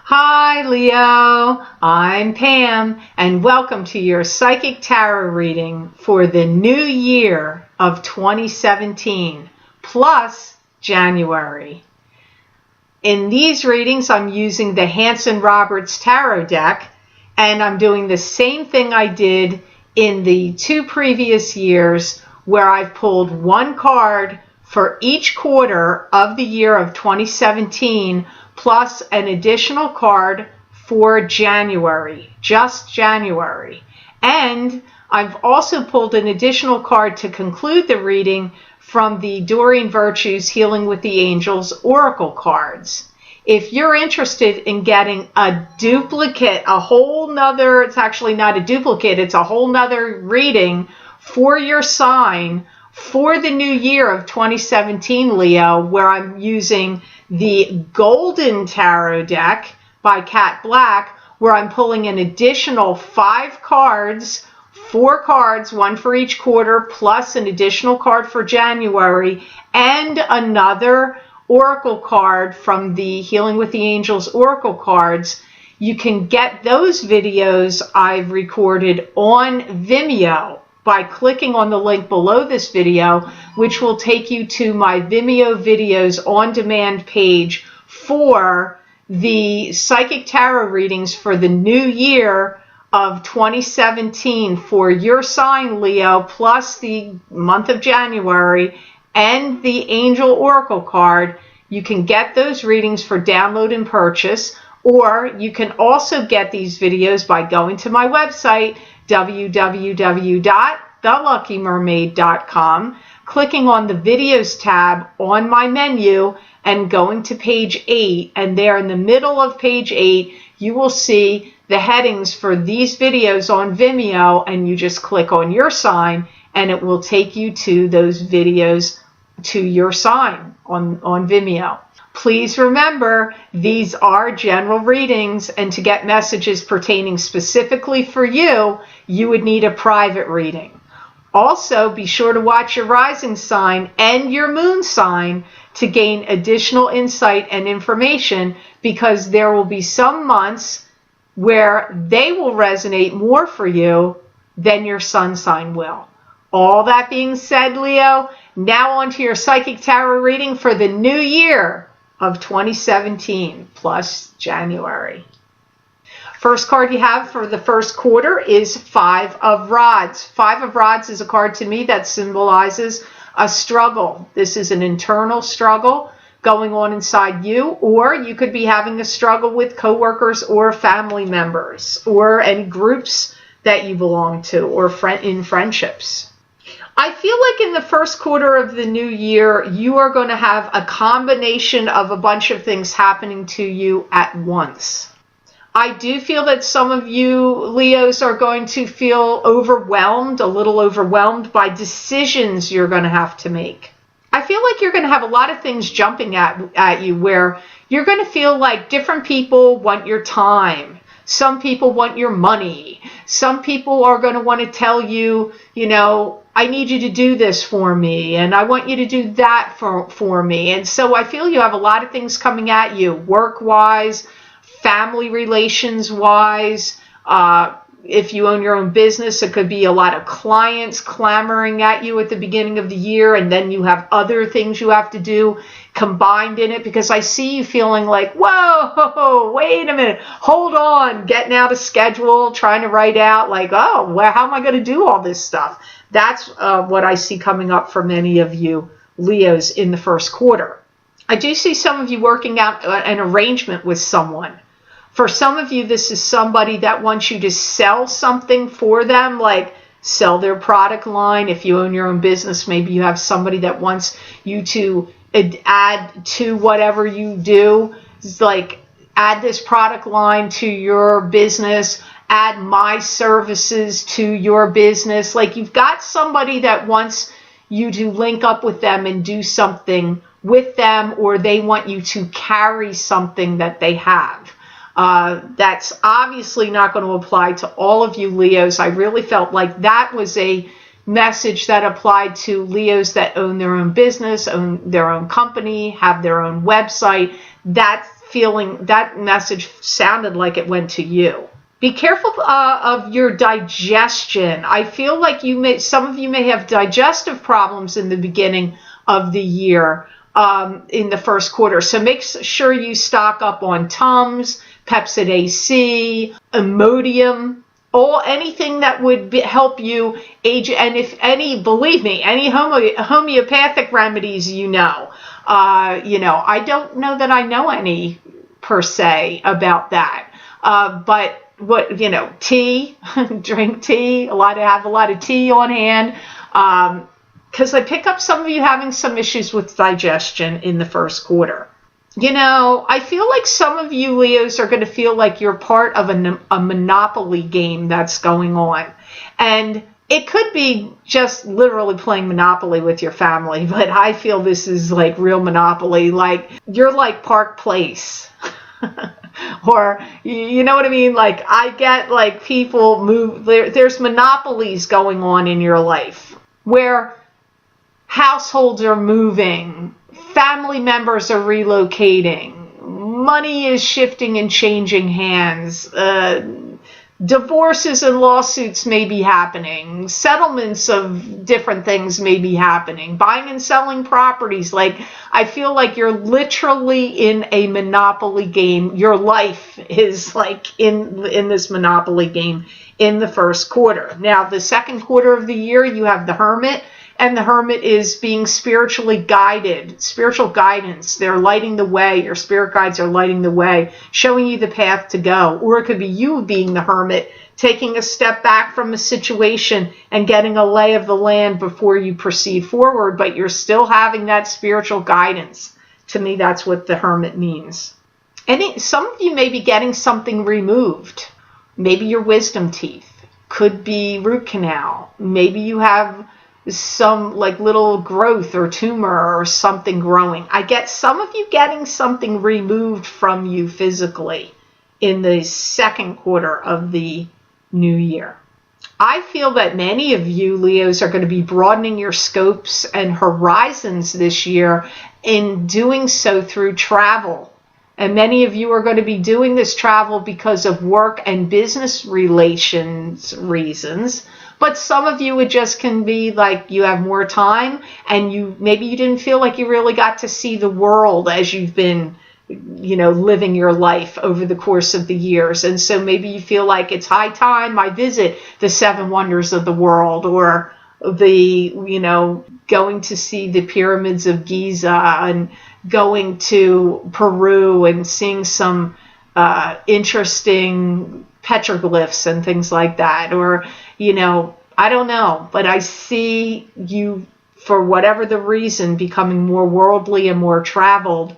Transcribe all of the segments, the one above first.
Hi Leo, I'm Pam and welcome to your Psychic Tarot reading for the new year of 2017 plus January. In these readings I'm using the Hanson-Roberts Tarot deck and I'm doing the same thing I did in the two previous years where I've pulled one card for each quarter of the year of 2017 plus an additional card for January, just January. And I've also pulled an additional card to conclude the reading from the Doreen Virtue's Healing with the Angels Oracle cards. If you're interested in getting a duplicate, it's actually not a duplicate, it's a whole nother reading for your sign for the new year of 2017, Leo, where I'm using the Golden Tarot deck by Cat Black, where I'm pulling an additional 5 cards, 4 cards, one for each quarter, plus an additional card for January, and another Oracle card from the Healing with the Angels Oracle cards. You can get those videos I've recorded on Vimeo by clicking on the link below this video, which will take you to my Vimeo videos on demand page for the Psychic Tarot readings for the new year of 2017 for your sign, Leo, plus the month of January and the Angel Oracle card. You can get those readings for download and purchase, or you can also get these videos by going to my website, www.theluckymermaid.com, clicking on the videos tab on my menu and going to page 8. And there in the middle of page 8, you will see the headings for these videos on Vimeo, and you just click on your sign and it will take you to those videos to your sign on Vimeo. Please remember, these are general readings, and to get messages pertaining specifically for you, you would need a private reading. Also, be sure to watch your rising sign and your moon sign to gain additional insight and information, because there will be some months where they will resonate more for you than your sun sign will. All that being said, Leo, now on to your Psychic Tarot reading for the new year of 2017 plus January. First card you have for the first quarter is 5 of Rods. 5 of Rods is a card to me that symbolizes a struggle. This is an internal struggle going on inside you, or you could be having a struggle with coworkers or family members or any groups that you belong to, or in friendships. I feel like in the first quarter of the new year, you are going to have a combination of a bunch of things happening to you at once. I do feel that some of you Leos are going to feel overwhelmed, a little overwhelmed by decisions you're going to have to make. I feel like you're going to have a lot of things jumping at you, where you're going to feel like different people want your time. Some people want your money. Some people are going to want to tell you, I need you to do this for me, and I want you to do that for me. And so I feel you have a lot of things coming at you, work-wise, family relations-wise. If you own your own business, it could be a lot of clients clamoring at you at the beginning of the year, and then you have other things you have to do combined in it, because I see you feeling like, whoa, wait a minute, hold on, getting out of schedule, trying to write out like, oh, well, how am I going to do all this stuff? That's what I see coming up for many of you Leos in the first quarter. I do see some of you working out an arrangement with someone. For some of you, this is somebody that wants you to sell something for them, like sell their product line. If you own your own business, maybe you have somebody that wants you to add to whatever you do. It's like, add this product line to your business, add my services to your business. Like, you've got somebody that wants you to link up with them and do something with them, or they want you to carry something that they have. That's obviously not going to apply to all of you Leos. I really felt like that was a message that applied to Leos that own their own business, own their own company, have their own website. That feeling, that message sounded like it went to you. Be careful of your digestion. I feel like some of you may have digestive problems in the beginning of the year, in the first quarter. So make sure you stock up on Tums, Pepcid AC, Imodium, anything that would help you age. And if any, believe me, any homeopathic remedies, I don't know that I know any per se about that. But tea, drink tea, have a lot of tea on hand. Because I pick up some of you having some issues with digestion in the first quarter. I feel like some of you Leos are going to feel like you're part of a Monopoly game that's going on. And it could be just literally playing Monopoly with your family, but I feel this is like real Monopoly. Like, you're like Park Place. Or, you know what I mean? Like, I get like people move, there's monopolies going on in your life where households are moving, family members are relocating, money is shifting and changing hands, divorces and lawsuits may be happening, settlements of different things may be happening, buying and selling properties. Like, I feel like you're literally in a Monopoly game. Your life is like in this Monopoly game in the first quarter. Now, the second quarter of the year, you have the Hermit. And the Hermit is being spiritually guided, spiritual guidance. They're lighting the way. Your spirit guides are lighting the way, showing you the path to go. Or it could be you being the Hermit, taking a step back from a situation and getting a lay of the land before you proceed forward, but you're still having that spiritual guidance. To me, that's what the Hermit means. And some of you may be getting something removed. Maybe your wisdom teeth. Could be root canal. Maybe you have some like little growth or tumor or something growing. I get some of you getting something removed from you physically in the second quarter of the new year. I feel that many of you Leos are going to be broadening your scopes and horizons this year, in doing so through travel. And many of you are going to be doing this travel because of work and business reasons. But some of you, it just can be like you have more time, and maybe you didn't feel like you really got to see the world as you've been, living your life over the course of the years. And so maybe you feel like it's high time I visit the 7 wonders of the world, or going to see the pyramids of Giza, and going to Peru and seeing some interesting petroglyphs and things like that. Or, I don't know, but I see you, for whatever the reason, becoming more worldly and more traveled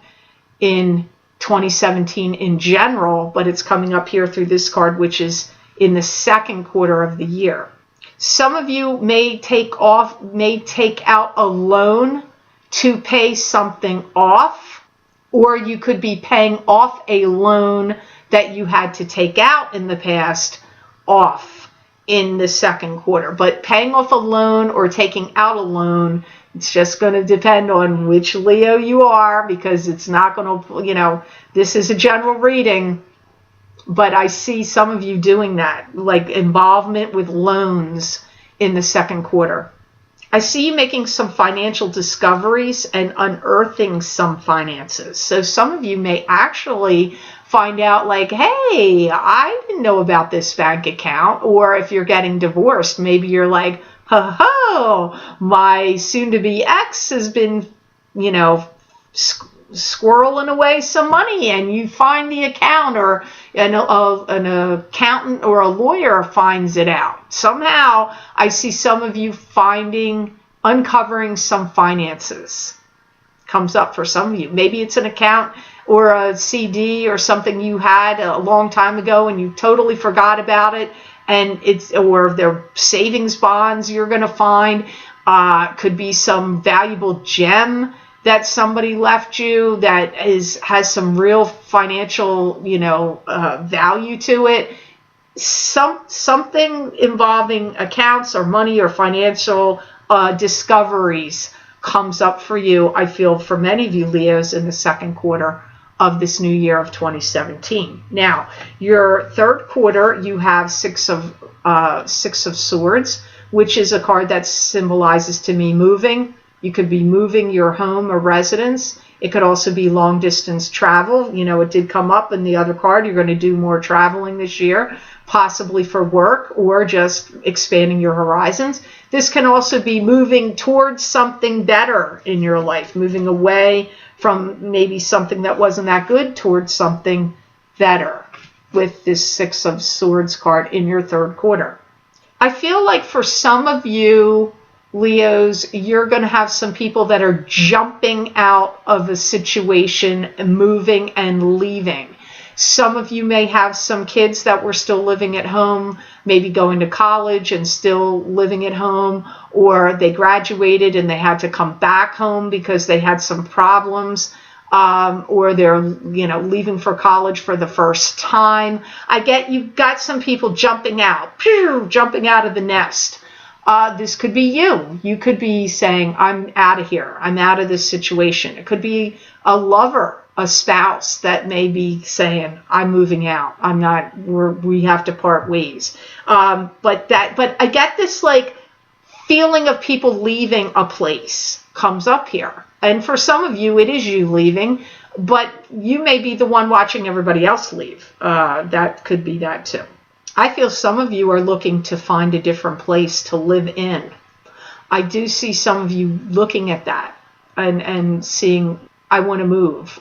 in 2017 in general, but it's coming up here through this card, which is in the second quarter of the year. Some of you may take out a loan to pay something off, or you could be paying off a loan that you had to take out in the past off in the second quarter. But paying off a loan or taking out a loan, it's just going to depend on which Leo you are, because it's not going to, this is a general reading, but I see some of you doing that, like involvement with loans in the second quarter. I see you making some financial discoveries and unearthing some finances. So some of you may actually find out like, hey, I didn't know about this bank account. Or if you're getting divorced, maybe you're like, ho, my soon-to-be ex has been, squirreling away some money, and you find the account, or an accountant or a lawyer finds it out. Somehow I see some of you uncovering some finances. Comes up for some of you. Maybe it's an account or a CD or something you had a long time ago and you totally forgot about it, and or their savings bonds you're going to find. Could be some valuable gem that somebody left you that has some real financial, value to it. Something involving accounts or money or financial discoveries comes up for you, I feel, for many of you Leos in the second quarter of this new year of 2017. Now, your third quarter, you have Six of Swords, which is a card that symbolizes to me moving. You could be moving your home or residence. It could also be long distance travel. You know, it did come up in the other card. You're going to do more traveling this year, possibly for work or just expanding your horizons. This can also be moving towards something better in your life, moving away from maybe something that wasn't that good towards something better with this Six of Swords card in your third quarter. I feel like for some of you, Leos, you're going to have some people that are jumping out of a situation, moving and leaving. Some of you may have some kids that were still living at home, maybe going to college and still living at home, or they graduated and they had to come back home because they had some problems, or they're, leaving for college for the first time. I get you've got some people jumping out of the nest. This could be you. You could be saying, I'm out of here. I'm out of this situation. It could be a lover, a spouse that may be saying, I'm moving out. We have to part ways. But I get this like feeling of people leaving a place comes up here. And for some of you, it is you leaving, but you may be the one watching everybody else leave. That could be that too. I feel some of you are looking to find a different place to live in. I do see some of you looking at that and seeing, I want to move,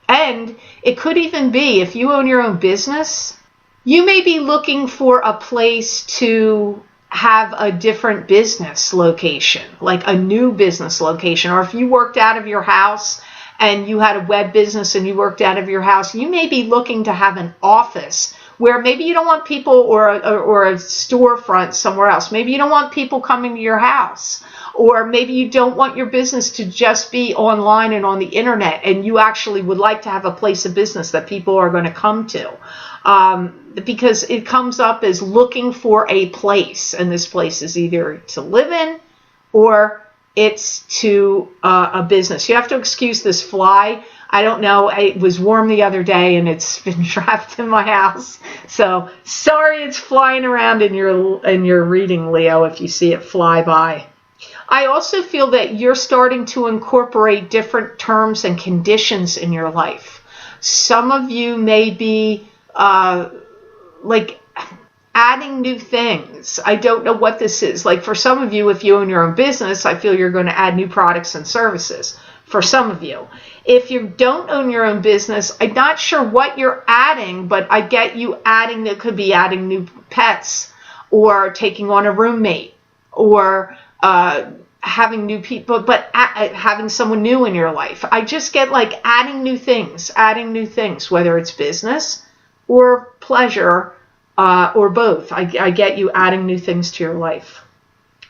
and it could even be if you own your own business, you may be looking for a place to have a different business location, like a new business location. Or if you worked out of your house and you had a web business and you worked out of your house, you may be looking to have an office where maybe you don't want people, or a storefront somewhere else. Maybe you don't want people coming to your house, or maybe you don't want your business to just be online and on the internet, and you actually would like to have a place of business that people are going to come to. Because it comes up as looking for a place, and this place is either to live in or it's to a business. You have to excuse this fly. I don't know. It was warm the other day and it's been trapped in my house. So sorry it's flying around in your reading, Leo, if you see it fly by. I also feel that you're starting to incorporate different terms and conditions in your life. Some of you may be like adding new things. I don't know what this is. Like for some of you, if you own your own business, I feel you're going to add new products and services. For some of you, if you don't own your own business, I'm not sure what you're adding, but I get you adding. That could be adding new pets, or taking on a roommate, or having new people, but having someone new in your life. I just get like adding new things, whether it's business or pleasure, or both. I get you adding new things to your life.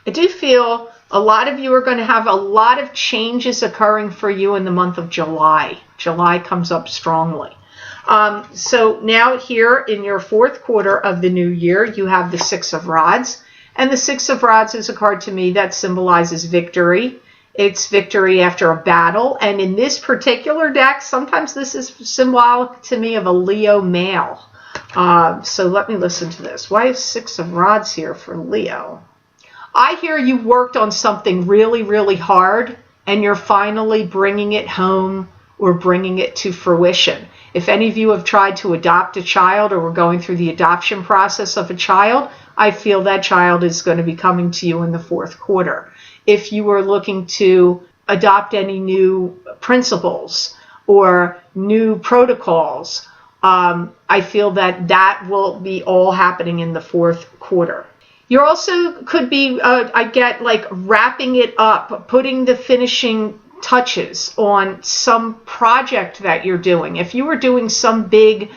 I do feel a lot of you are going to have a lot of changes occurring for you in the month of July. July comes up strongly. So now here in your fourth quarter of the new year, you have the Six of Rods. And the Six of Rods is a card to me that symbolizes victory. It's victory after a battle. And in this particular deck, sometimes this is symbolic to me of a Leo male. So let me listen to this. Why is Six of Rods here for Leo? I hear you worked on something really, really hard, and you're finally bringing it home or bringing it to fruition. If any of you have tried to adopt a child or were going through the adoption process of a child, I feel that child is going to be coming to you in the fourth quarter. If you are looking to adopt any new principles or new protocols, I feel that will be all happening in the fourth quarter. You also could be, I get like wrapping it up, putting the finishing touches on some project that you're doing. If you were doing some big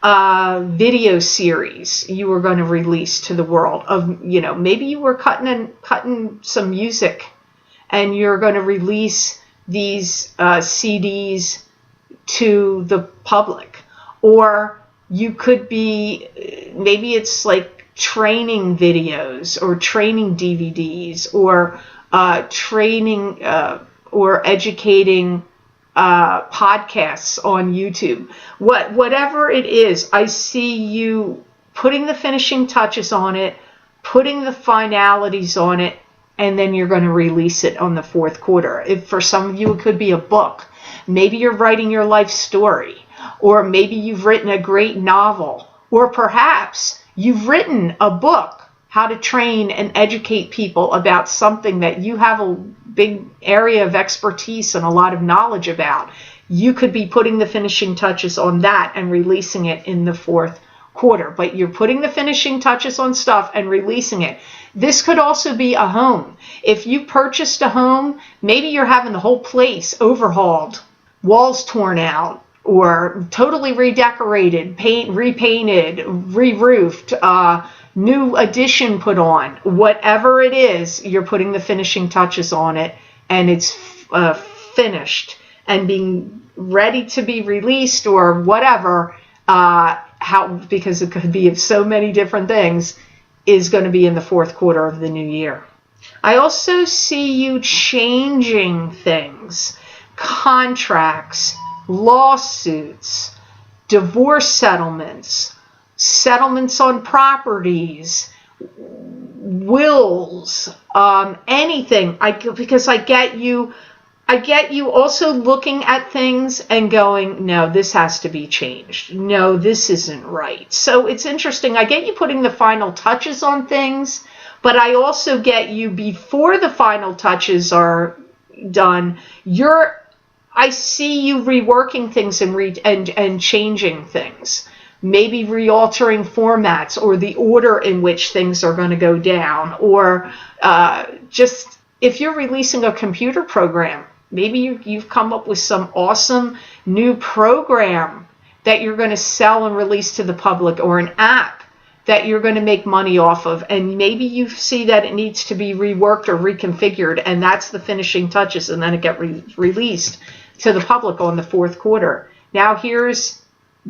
video series you were going to release to the world of, maybe you were cutting some music and you're going to release these CDs to the public. Or you could be, maybe it's like training videos or training DVDs or training or educating podcasts on YouTube. Whatever it is, I see you putting the finishing touches on it, putting the finalities on it, and then you're going to release it on the fourth quarter. If for some of you it could be a book. Maybe you're writing your life story, or maybe you've written a great novel, or perhaps you've written a book, how to train and educate people about something that you have a big area of expertise and a lot of knowledge about. You could be putting the finishing touches on that and releasing it in the fourth quarter. But you're putting the finishing touches on stuff and releasing it. This could also be a home. If you purchased a home, maybe you're having the whole place overhauled, walls torn out, or totally redecorated, repainted, re-roofed, new addition put on. Whatever it is, you're putting the finishing touches on it, and it's finished and being ready to be released or whatever, because it could be of so many different things, is going to be in the fourth quarter of the new year. I also see you changing things, contracts, lawsuits, divorce settlements, settlements on properties, wills, anything. Because I get you also looking at things and going, no, this has to be changed. No, this isn't right. So it's interesting. I get you putting the final touches on things, but I also get you before the final touches are done, I see you reworking things and changing things. Maybe re-altering formats or the order in which things are going to go down, or just if you're releasing a computer program, maybe you've come up with some awesome new program that you're going to sell and release to the public, or an app that you're going to make money off of, and maybe you see that it needs to be reworked or reconfigured, and that's the finishing touches, and then it gets released to the public on the fourth quarter. Now here's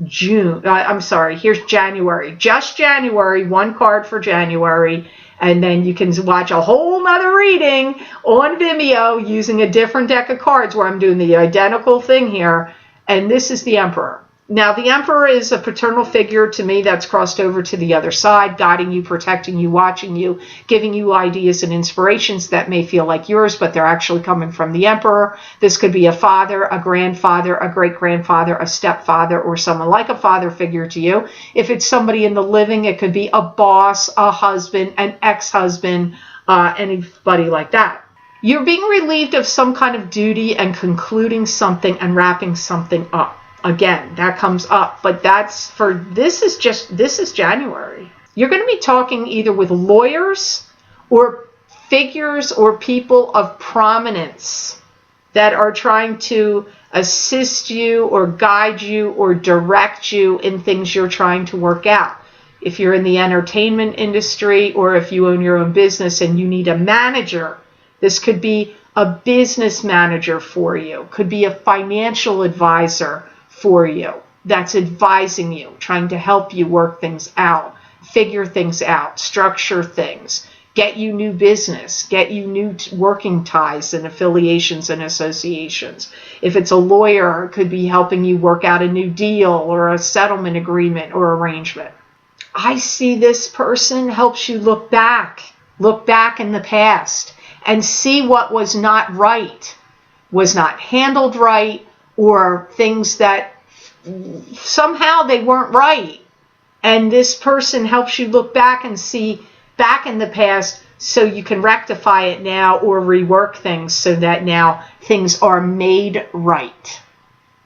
here's January. Just January, one card for January, and then you can watch a whole nother reading on Vimeo using a different deck of cards where I'm doing the identical thing here, and this is the Emperor. Now, the Emperor is a paternal figure to me that's crossed over to the other side, guiding you, protecting you, watching you, giving you ideas and inspirations that may feel like yours, but they're actually coming from the Emperor. This could be a father, a grandfather, a great-grandfather, a stepfather, or someone like a father figure to you. If it's somebody in the living, it could be a boss, a husband, an ex-husband, anybody like that. You're being relieved of some kind of duty and concluding something and wrapping something up. Again, that comes up, but this is January. You're going to be talking either with lawyers or figures or people of prominence that are trying to assist you or guide you or direct you in things you're trying to work out. If you're in the entertainment industry, or if you own your own business and you need a manager, this could be a business manager for you, could be a financial advisor for you that's advising you, trying to help you work things out, figure things out, structure things, get you new business, get you new working ties and affiliations and associations. If it's a lawyer, it could be helping you work out a new deal or a settlement agreement or arrangement. I see this person helps you look back in the past and see what was not right, was not handled right, or things that somehow they weren't right. And this person helps you look back and see back in the past so you can rectify it now or rework things so that now things are made right.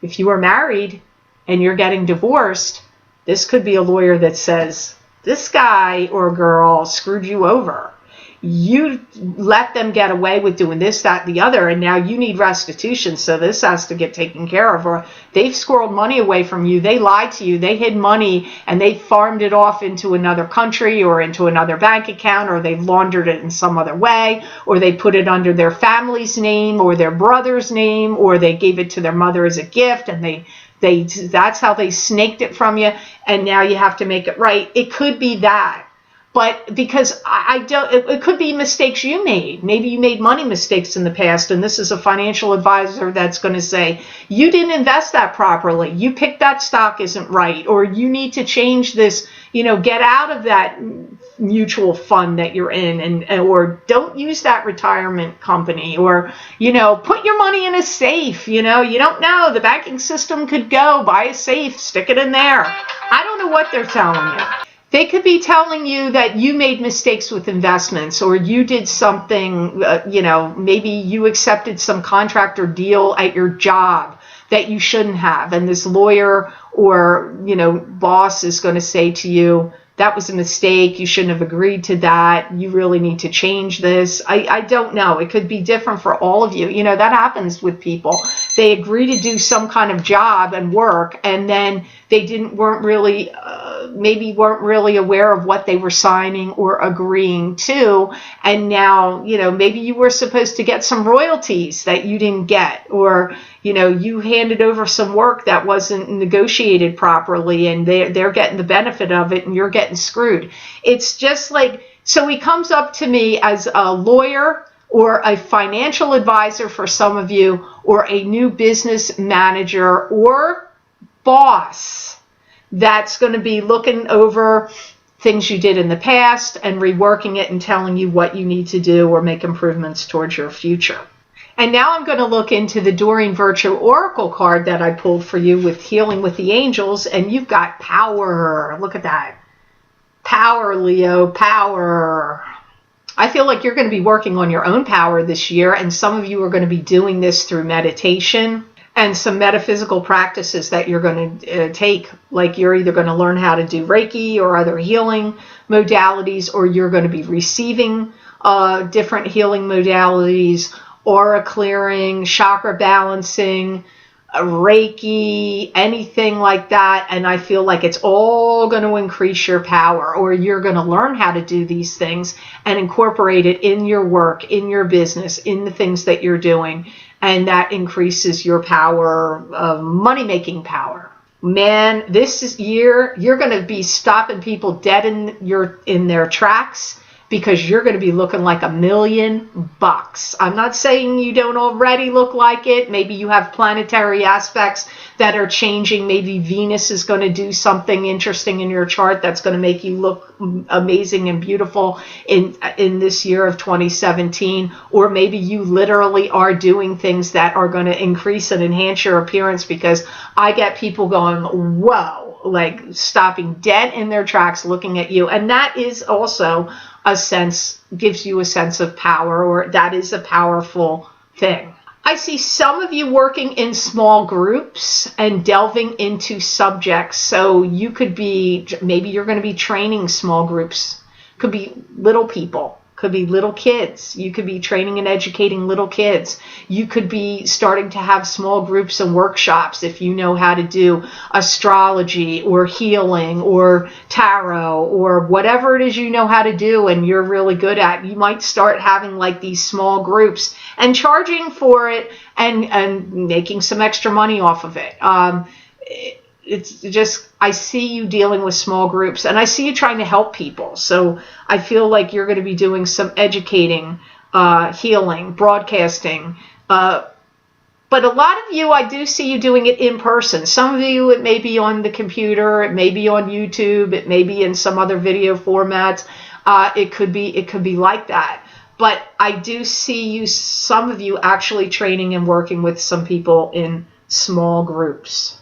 If you are married and you're getting divorced, this could be a lawyer that says, this guy or girl screwed you over. You let them get away with doing this, that, the other, and now you need restitution, so this has to get taken care of. Or they've squirreled money away from you, they lied to you, they hid money, and they farmed it off into another country or into another bank account, or they've laundered it in some other way, or they put it under their family's name or their brother's name, or they gave it to their mother as a gift, and that's how they snaked it from you, and now you have to make it right. It could be that. But because I don't, it could be mistakes you made. Maybe you made money mistakes in the past, and this is a financial advisor that's going to say, you didn't invest that properly. You picked that stock isn't right, or you need to change this, get out of that mutual fund that you're in, or don't use that retirement company, or, put your money in a safe. You don't know. The banking system could go buy a safe, stick it in there. I don't know what they're telling you. They could be telling you that you made mistakes with investments, or you did something, maybe you accepted some contract or deal at your job that you shouldn't have. And this lawyer or, boss is going to say to you, that was a mistake. You shouldn't have agreed to that. You really need to change this. I don't know. It could be different for all of you. That happens with people. They agree to do some kind of job and work, and then they weren't really aware of what they were signing or agreeing to. And now, maybe you were supposed to get some royalties that you didn't get, or, you handed over some work that wasn't negotiated properly, and they're getting the benefit of it and you're getting screwed. It's just like, so he comes up to me as a lawyer or a financial advisor for some of you, or a new business manager or boss that's going to be looking over things you did in the past and reworking it and telling you what you need to do or make improvements towards your future. And now I'm going to look into the Doreen Virtue Oracle card that I pulled for you with Healing with the Angels, and you've got power. Look at that. Power, Leo, power. I feel like you're going to be working on your own power this year, and some of you are going to be doing this through meditation and some metaphysical practices that you're going to take. Like you're either going to learn how to do Reiki or other healing modalities, or you're going to be receiving different healing modalities, aura clearing, chakra balancing, Reiki, anything like that. And I feel like it's all going to increase your power, or you're going to learn how to do these things and incorporate it in your work, in your business, in the things that you're doing. And that increases your power, money-making power. Man, this year, you're going to be stopping people dead in their tracks, because you're going to be looking like $1 million. I'm not saying you don't already look like it. Maybe you have planetary aspects that are changing. Maybe Venus is going to do something interesting in your chart that's going to make you look amazing and beautiful in this year of 2017. Or maybe you literally are doing things that are going to increase and enhance your appearance, because I get people going, whoa, like stopping dead in their tracks looking at you. And that is also gives you a sense of power, or that is a powerful thing. I see some of you working in small groups and delving into subjects. So you could be, maybe you're going to be training small groups. Could be little people. Could be little kids. You could be training and educating little kids. You could be starting to have small groups and workshops if you know how to do astrology or healing or tarot or whatever it is you know how to do and you're really good at. You might start having like these small groups and charging for it and making some extra money off of it. It's just, I see you dealing with small groups, and I see you trying to help people. So I feel like you're going to be doing some educating, healing, broadcasting. But a lot of you, I do see you doing it in person. Some of you, it may be on the computer, it may be on YouTube, it may be in some other video formats. It could be like that. But I do see you, some of you actually training and working with some people in small groups.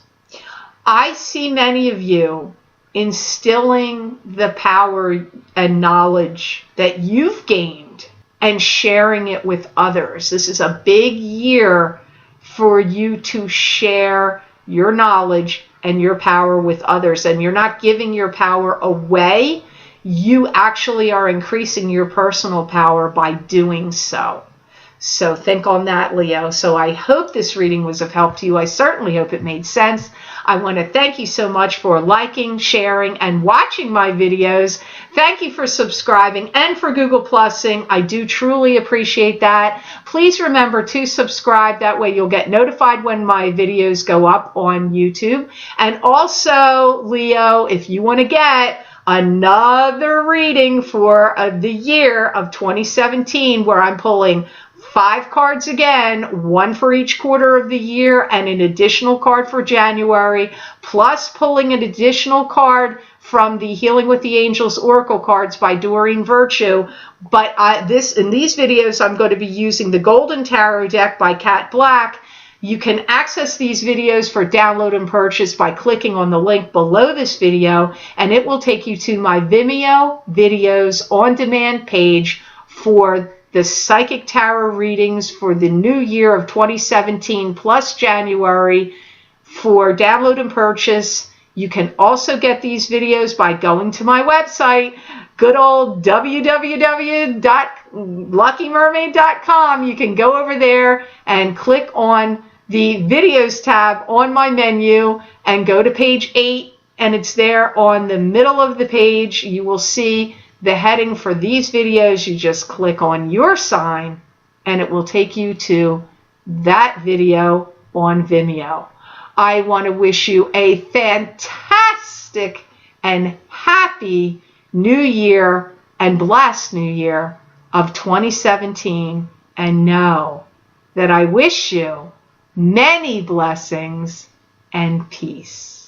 I see many of you instilling the power and knowledge that you've gained and sharing it with others. This is a big year for you to share your knowledge and your power with others. And you're not giving your power away. You actually are increasing your personal power by doing so. So think on that, Leo. So I hope this reading was of help to you. I certainly hope it made sense. I want to thank you so much for liking, sharing, and watching my videos. Thank you for subscribing and for Google Plusing. I do truly appreciate that. Please remember to subscribe. That way you'll get notified when my videos go up on YouTube. And also, Leo, if you want to get another reading for the year of 2017 where I'm pulling 5 cards again, 1 for each quarter of the year and an additional card for January, plus pulling an additional card from the Healing with the Angels Oracle cards by Doreen Virtue. But in these videos, I'm going to be using the Golden Tarot deck by Kat Black. You can access these videos for download and purchase by clicking on the link below this video, and it will take you to my Vimeo videos on demand page for the Psychic Tarot readings for the new year of 2017 plus January for download and purchase. You can also get these videos by going to my website, good old www.luckymermaid.com. You can go over there and click on the videos tab on my menu and go to page 8, and it's there on the middle of the page. You will see the heading for these videos. You just click on your sign and it will take you to that video on Vimeo. I want to wish you a fantastic and happy new year and blessed new year of 2017, and know that I wish you many blessings and peace.